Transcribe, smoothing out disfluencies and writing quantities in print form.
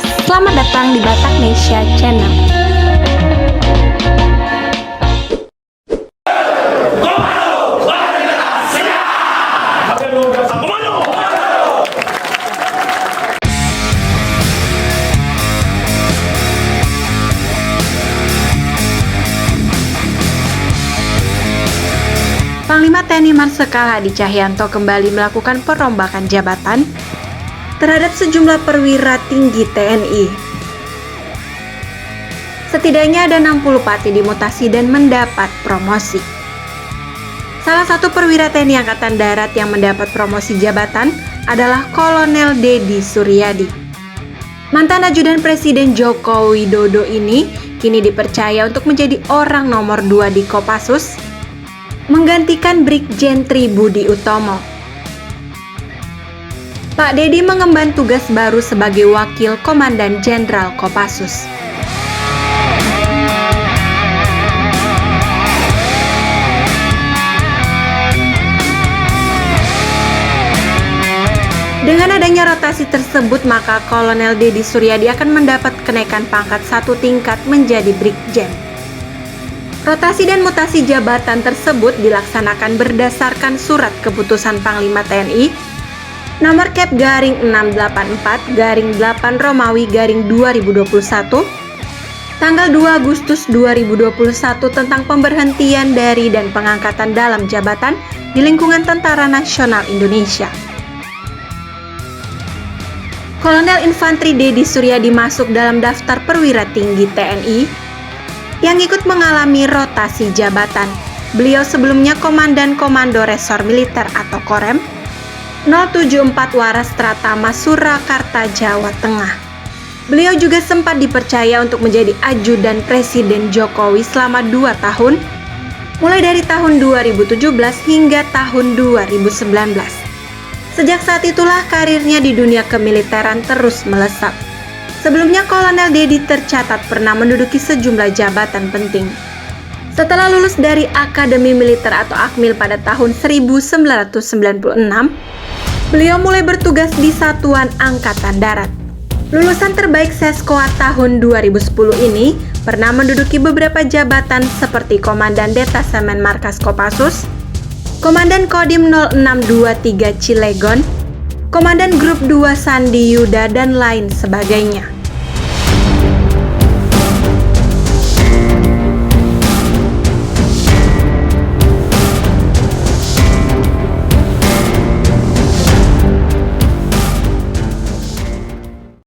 selamat datang di Batak Nesia Channel. Panglima TNI Marsikal Hadi Cahyanto kembali melakukan perombakan jabatan terhadap sejumlah perwira tinggi TNI. Setidaknya ada 60 pati dimutasi dan mendapat promosi. Salah satu perwira TNI Angkatan Darat yang mendapat promosi jabatan adalah Kolonel Deddy Suryadi. Mantan ajudan Presiden Joko Widodo ini kini dipercaya untuk menjadi orang nomor 2 di Kopassus, menggantikan Brigjen Tri Budi Utomo. Pak Deddy mengemban tugas baru sebagai Wakil Komandan Jenderal Kopassus. Dengan adanya rotasi tersebut, maka Kolonel Deddy Suryadi akan mendapat kenaikan pangkat 1 tingkat menjadi Brigjen. Rotasi dan mutasi jabatan tersebut dilaksanakan berdasarkan surat keputusan Panglima TNI nomor Kep/684/8 Romawi/2021 tanggal 2 Agustus 2021 tentang pemberhentian dari dan pengangkatan dalam jabatan di lingkungan Tentara Nasional Indonesia. Kolonel Infantri Deddy Suryadi masuk dalam daftar perwira tinggi TNI yang ikut mengalami rotasi jabatan. Beliau sebelumnya Komandan Komando Resor Militer atau Korem 074 Waras Tratama Surakarta, Jawa Tengah. Beliau juga sempat dipercaya untuk menjadi ajudan Presiden Jokowi selama 2 tahun, mulai dari tahun 2017 hingga tahun 2019. Sejak saat itulah karirnya di dunia kemiliteran terus melesat. Sebelumnya Kolonel Deddy tercatat pernah menduduki sejumlah jabatan penting. Setelah lulus dari Akademi Militer atau Akmil pada tahun 1996, beliau mulai bertugas di Satuan Angkatan Darat. Lulusan terbaik Seskoat tahun 2010 ini pernah menduduki beberapa jabatan seperti Komandan Detasemen Markas Kopassus, Komandan Kodim 0623 Cilegon, Komandan Grup 2 Sandi Yuda, dan lain sebagainya.